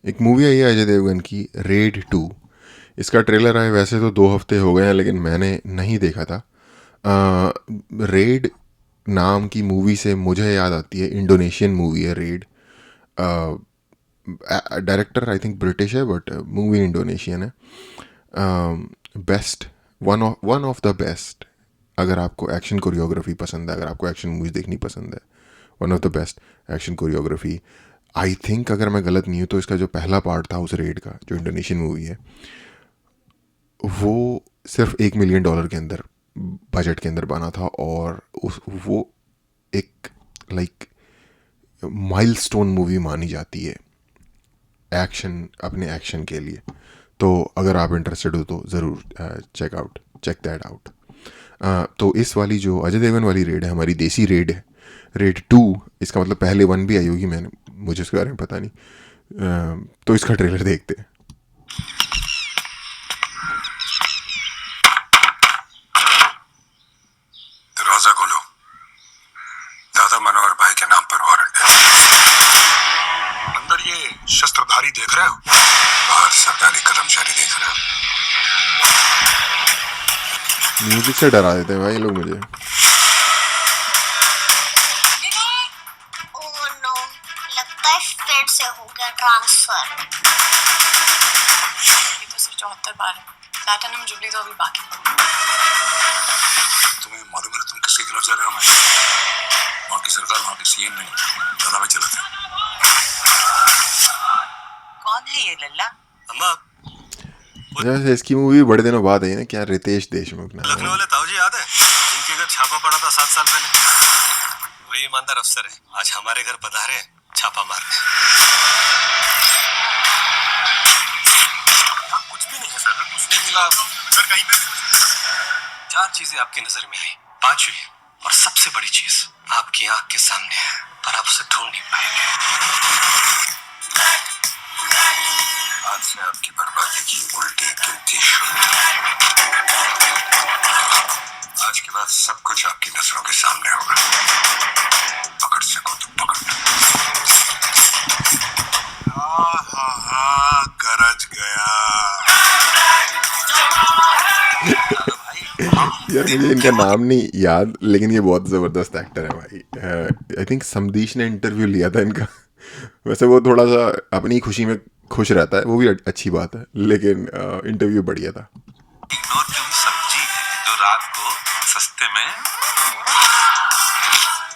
एक मूवी आई है अजय देवगन की, रेड 2। इसका ट्रेलर आए वैसे तो 2 हफ्ते हो गए हैं, लेकिन मैंने नहीं देखा था। रेड नाम की मूवी से मुझे याद आती है, इंडोनेशियन मूवी है red. Director I think British है, बट मूवी इंडोनेशियन है। Best, one of the best. अगर आपको एक्शन कोरियोग्राफी पसंद है, अगर आपको एक्शन मूवीज देखनी पसंद है, one of the best action choreography. I think अगर मैं गलत नहीं हूँ तो इसका जो पहला पार्ट था उस रेड का, जो इंडोनेशियन मूवी है, वो सिर्फ $1 मिलियन के अंदर, बजट के अंदर बना था। और उस वो एक लाइक माइलस्टोन मूवी मानी जाती है एक्शन, अपने एक्शन के लिए। तो अगर आप इंटरेस्टेड हो तो ज़रूर चेक दैट आउट। तो इस वाली जो अजय देवगन वाली रेड है, हमारी देसी रेड है, रेड 2। इसका मतलब पहले 1 भी आई होगी, मैंने मुझे उसके बारे में पता नहीं। तो इसका ट्रेलर देखते हैं। दरवाजा खोलो। दादा मनोहर भाई के नाम पर वारंट है। अंदर ये शस्त्रधारी देख रहे हो? बाहर सरकारी कर्मचारी देख रहे हो? म्यूजिक से डरा देते हैं भाई लोग मुझे। ओह नो, लगता है फिर से हो गया ट्रांसफर। ये तो सिर्फ 74 बार है। प्लैटिनम जुबली तो अभी बाकी है। तुम्हें मालूम है तुम किसके खिलाफ जा रहे हो? मैं वहाँ की सरकार, वहाँ के सीएम नहीं, दादा में चला था। कौन है ये लल्ला? अम्मा, जैसे इसकी मूवी बड़े दिनों बाद आई ना, क्या रितेश देशमुख नाम लखनऊ है। वाले ताऊजी याद है जिनके घर छापा पड़ा था 7 साल पहले? वही ईमानदार अफसर है, आज हमारे घर पधारे छापा मारने। कुछ भी नहीं है सर, कुछ नहीं मिला सर कहीं पे। 4 चीजें आपकी नजर में आई, 5वीं और सबसे बड़ी चीज आपकी आंख के सामने है, पर आप उसे ढूंढ नहीं पाएंगे। आज से आपकी बर्बादी की उल्टी गिनती शुरू। आज के बाद सब कुछ आपकी नजरों के सामने होगा। पकड़ सको तो पकड़। गरज गया। यार मुझे इनका नाम नहीं याद, लेकिन ये बहुत ज़बरदस्त एक्टर है भाई। आई थिंक समदीश ने इंटरव्यू लिया था इनका। वैसे वो थोड़ा सा अपनी खुशी में खुश रहता है, वो भी अच्छी बात है, लेकिन इंटरव्यू बढ़िया था। इग्नोर तुम सब्जी है जो रात को सस्ते में।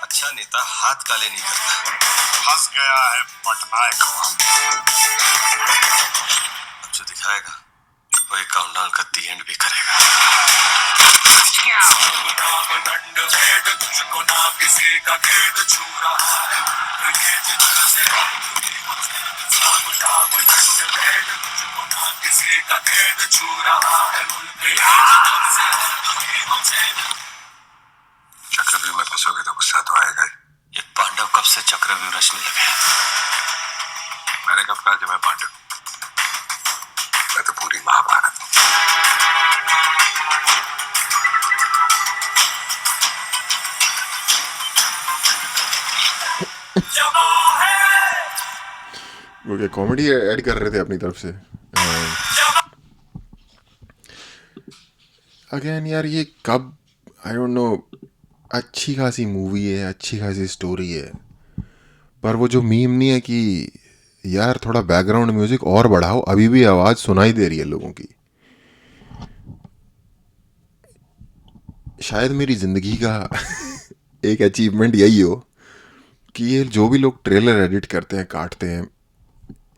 अच्छा नेता हाथ काले नहीं करता। फंस गया है पटनायक। अब जो दिखाएगा वही काउंटडाउन का दी एंड भी करेगा। तुझको ना किसी का खेद छू रहा है। किसी का खेद छू रहा है। चक्रव्यूह में फंसोगे तो गुस्सा तो आएगा ही। ये पांडव कब से चक्रव्यूह रचने लगे? मैंने कब कहा कि मैं पांडव? मैं तो पूरी महाभारत हूँ। वो क्या कॉमेडी ऐड कर रहे थे अपनी तरफ से। अगेन यार ये कब, आई डोंट नो। अच्छी खासी मूवी है, अच्छी खासी स्टोरी है, पर वो जो मीम नहीं है कि यार थोड़ा बैकग्राउंड म्यूजिक और बढ़ाओ, अभी भी आवाज़ सुनाई दे रही है लोगों की। शायद मेरी ज़िंदगी का एक अचीवमेंट यही हो कि ये जो भी लोग ट्रेलर एडिट करते हैं, काटते हैं,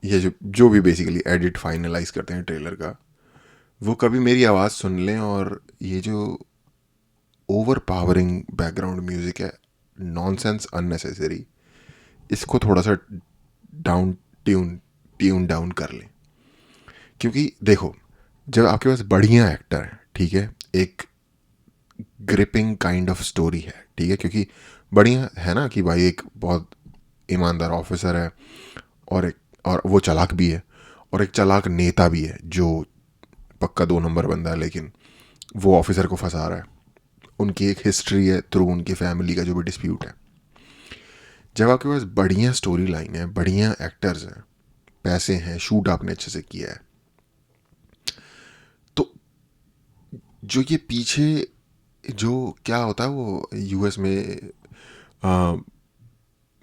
ये जो भी बेसिकली एडिट फाइनलाइज करते हैं ट्रेलर का, वो कभी मेरी आवाज़ सुन लें और ये जो ओवर पावरिंग बैकग्राउंड म्यूज़िक है, नॉनसेंस, अननेसेसरी, इसको थोड़ा सा डाउन ट्यून डाउन कर लें। क्योंकि देखो, जब आपके पास बढ़िया एक्टर है, ठीक है, एक ग्रिपिंग काइंड ऑफ स्टोरी है, ठीक है, क्योंकि बढ़िया है ना कि भाई एक बहुत ईमानदार ऑफिसर है, और वो चालाक भी है, और एक चालाक नेता भी है जो पक्का 2 नंबर बंदा है, लेकिन वो ऑफिसर को फंसा रहा है। उनकी एक हिस्ट्री है थ्रू उनकी फैमिली का जो भी डिस्प्यूट है। जब आपके पास बढ़िया स्टोरी लाइन है, बढ़िया एक्टर्स हैं, पैसे हैं, शूट आपने अच्छे से किया है, तो जो ये पीछे जो क्या होता है वो यूएस में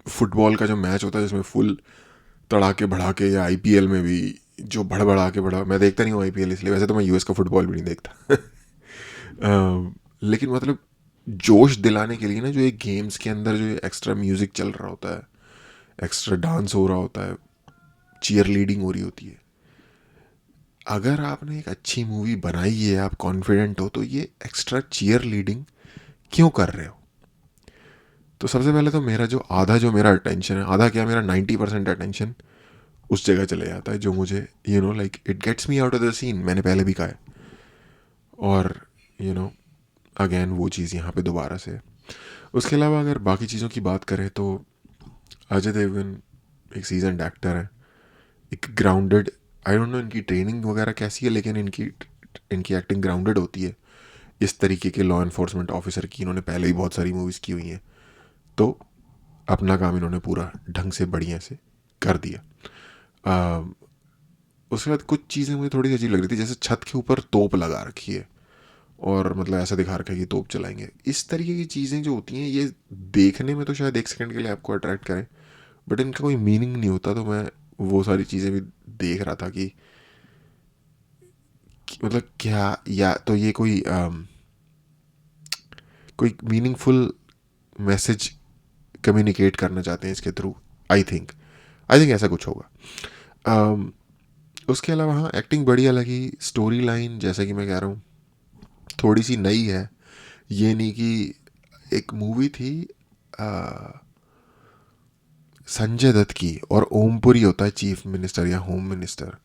फुटबॉल का जो मैच होता है जिसमें फुल तड़ाके भड़ाके, या आईपीएल में भी जो भड़बड़ा के बड़ा, मैं देखता नहीं हूँ आईपीएल इसलिए, वैसे तो मैं यूएस का फुटबॉल भी नहीं देखता लेकिन मतलब जोश दिलाने के लिए ना, जो एक गेम्स के अंदर जो एक्स्ट्रा म्यूजिक चल रहा होता है, एक्स्ट्रा डांस हो रहा होता है, चीयर लीडिंग हो रही होती है, अगर आपने एक अच्छी मूवी बनाई है, आप कॉन्फिडेंट हो, तो ये एक्स्ट्रा चीयर लीडिंग क्यों कर रहे हो? तो सबसे पहले तो जो मेरा अटेंशन है, आधा क्या, मेरा 90% अटेंशन उस जगह चले जाता है जो मुझे like it gets me out of the scene, मैंने पहले भी कहा है। और अगेन वो चीज़ यहाँ पे दोबारा से। उसके अलावा अगर बाकी चीज़ों की बात करें तो अजय देवगन एक सीजन्ड एक्टर है, एक ग्राउंडेड, आई डोंट नो इनकी ट्रेनिंग वगैरह कैसी है, लेकिन इनकी एक्टिंग ग्राउंडेड होती है। इस तरीके के लॉ इन्फोर्समेंट ऑफिसर की इन्होंने पहले ही बहुत सारी मूवीज़ की हुई हैं, तो अपना काम इन्होंने पूरा ढंग से बढ़िया से कर दिया। उसके बाद कुछ चीज़ें मुझे थोड़ी सी अजीब लग रही थी, जैसे छत के ऊपर तोप लगा रखी है और मतलब ऐसा दिखा रखा है कि तोप चलाएंगे। इस तरीके की चीज़ें जो होती हैं, ये देखने में तो शायद एक सेकंड के लिए आपको अट्रैक्ट करें, बट इनका कोई मीनिंग नहीं होता। तो मैं वो सारी चीज़ें भी देख रहा था कि मतलब क्या, या तो ये कोई मीनिंगफुल मैसेज कम्युनिकेट करना चाहते हैं इसके थ्रू। आई थिंक ऐसा कुछ होगा। उसके अलावा हाँ, एक्टिंग बढ़िया लगी। स्टोरी लाइन जैसा कि मैं कह रहा हूँ थोड़ी सी नई है। ये नहीं कि एक मूवी थी संजय दत्त की, और ओमपुरी होता है चीफ मिनिस्टर या होम मिनिस्टर,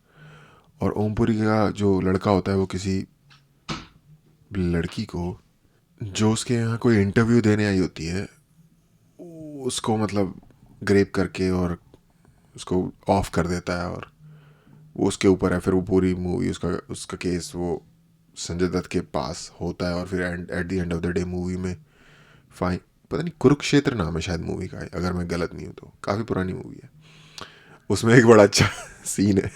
और ओमपुरी का जो लड़का होता है वो किसी लड़की को जो उसके यहाँ कोई इंटरव्यू देने आई होती है, उसको मतलब ग्रेप करके और उसको ऑफ कर देता है, और वो उसके ऊपर है। फिर वो पूरी मूवी उसका केस वो संजय दत्त के पास होता है, और फिर at the end of the day movie में फाइन, पता नहीं कुरुक्षेत्र नाम है शायद मूवी का है, अगर मैं गलत नहीं हूँ तो, काफ़ी पुरानी मूवी है। उसमें एक बड़ा अच्छा सीन है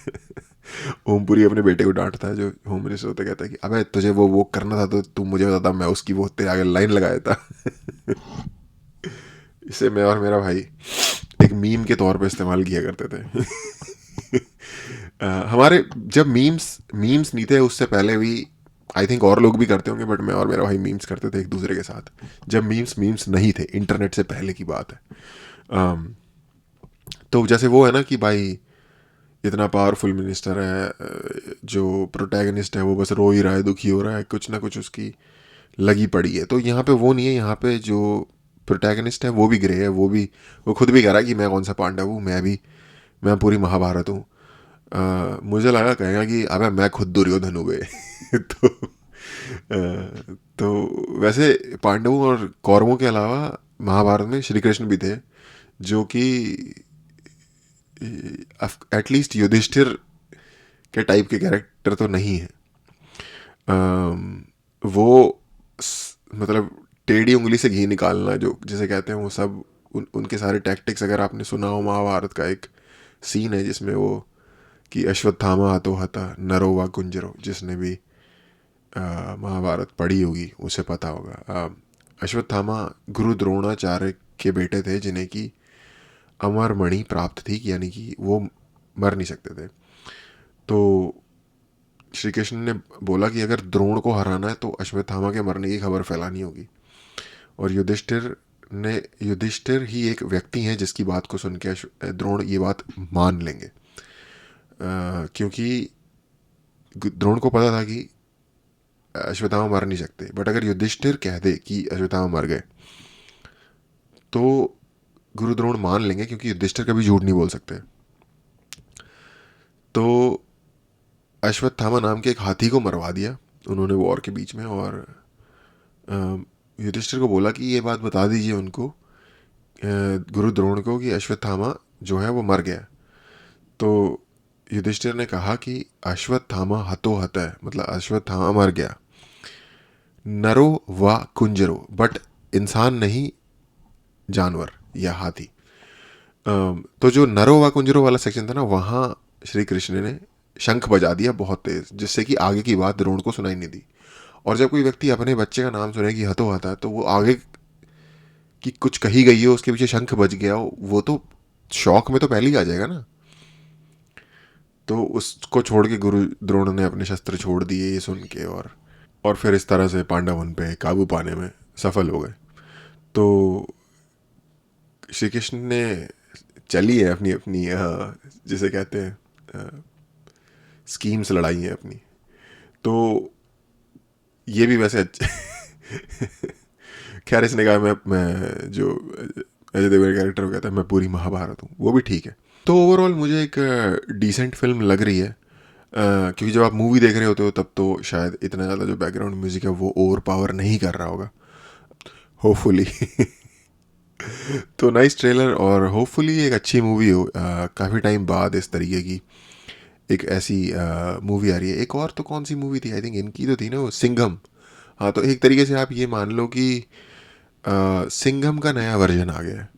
ओमपुरी अपने बेटे को डांटता है, जो होम मिनिस्टर होता है, कहता है कि अबे तुझे वो करना था तो तू मुझे बताता, मैं उसकी वो तेरे आगे लाइन लगाया था इसे मैं और मेरा भाई एक मीम के तौर पे इस्तेमाल किया करते थे हमारे जब मीम्स नहीं थे उससे पहले भी आई थिंक और लोग भी करते होंगे, बट मैं और मेरा भाई मीम्स करते थे एक दूसरे के साथ, जब मीम्स नहीं थे, इंटरनेट से पहले की बात है। तो जैसे वो है ना कि भाई इतना पावरफुल मिनिस्टर है, जो प्रोटैगनिस्ट है वो बस रो ही रहा है, दुखी हो रहा है, कुछ ना कुछ उसकी लगी पड़ी है। तो यहाँ पे वो नहीं है, यहाँ पे जो प्रोटैगनिस्ट है वो भी ग्रे है, वो खुद भी कह रहा है कि मैं कौन सा पांडव हूँ, मैं पूरी महाभारत हूँ। मुझे लगा कहेगा कि अबे मैं खुद दुर्योधन हूँ बे तो वैसे पांडवों और कौरवों के अलावा महाभारत में श्री कृष्ण भी थे, जो कि एटलीस्ट युधिष्ठिर के टाइप के कैरेक्टर तो नहीं है। मतलब टेढ़ी उंगली से घी निकालना जो जिसे कहते हैं, वो सब उनके सारे टैक्टिक्स, अगर आपने सुना हो महाभारत का एक सीन है जिसमें वो कि अश्वत्थामा हतो हता नरो वा कुंजरो, जिसने भी महाभारत पढ़ी होगी उसे पता होगा। अश्वत्थामा गुरु द्रोणाचार्य के बेटे थे, जिन्हें की अमर मणि प्राप्त थी, यानी कि वो मर नहीं सकते थे। तो श्री कृष्ण ने बोला कि अगर द्रोण को हराना है तो अश्वत्थामा के मरने की खबर फैलानी होगी, और युधिष्ठिर ही एक व्यक्ति हैं जिसकी बात को सुन के द्रोण ये बात मान लेंगे, क्योंकि द्रोण को पता था कि अश्वत्थामा मर नहीं सकते, बट अगर युधिष्ठिर कह दे कि अश्वत्थामा मर गए तो गुरु द्रोण मान लेंगे, क्योंकि युधिष्ठिर कभी झूठ नहीं बोल सकते। तो अश्वत्थामा नाम के एक हाथी को मरवा दिया उन्होंने वॉर के बीच में, और युधिष्ठिर को बोला कि ये बात बता दीजिए उनको, गुरु द्रोण को, कि अश्वत्थामा जो है वो मर गया। तो युधिष्ठिर ने कहा कि अश्वत्थामा हतो हत है, मतलब अश्वत्थामा मर गया, नरो व कुंजरो, बट इंसान नहीं, जानवर या हाथी। तो जो नरो व कुंजरो वाला सेक्शन था ना, वहाँ श्री कृष्ण ने शंख बजा दिया बहुत तेज, जिससे कि आगे की बात द्रोण को सुनाई नहीं दी। और जब कोई व्यक्ति अपने बच्चे का नाम सुने कि हतो हता, तो वो आगे की कुछ कही गई हो उसके पीछे शंख बज गया हो, वो तो शौक में तो पहले ही आ जाएगा ना। तो उसको छोड़ के गुरु द्रोण ने अपने शस्त्र छोड़ दिए ये सुन के, और फिर इस तरह से पांडव उन पे काबू पाने में सफल हो गए। तो श्री कृष्ण ने चली है अपनी अपनी जिसे कहते हैं स्कीम्स, लड़ाई है अपनी। तो ये भी वैसे खैर इसने कहा मैं जो अजय देवगन कैरेक्टर हो, कहता है मैं पूरी महाभारत हूँ, वो भी ठीक है। तो ओवरऑल मुझे एक डिसेंट फिल्म लग रही है, क्योंकि जब आप मूवी देख रहे होते हो तब तो शायद इतना ज़्यादा जो बैकग्राउंड म्यूजिक है वो ओवर पावर नहीं कर रहा होगा, होपफुली। तो नाइस ट्रेलर, और होपफुली एक अच्छी मूवी हो। काफ़ी टाइम बाद इस तरीके की एक ऐसी मूवी आ रही है। एक और तो कौन सी मूवी थी, आई थिंक इनकी तो थी ना वो, सिंघम। हाँ, तो एक तरीके से आप ये मान लो कि सिंघम का नया वर्जन आ गया है।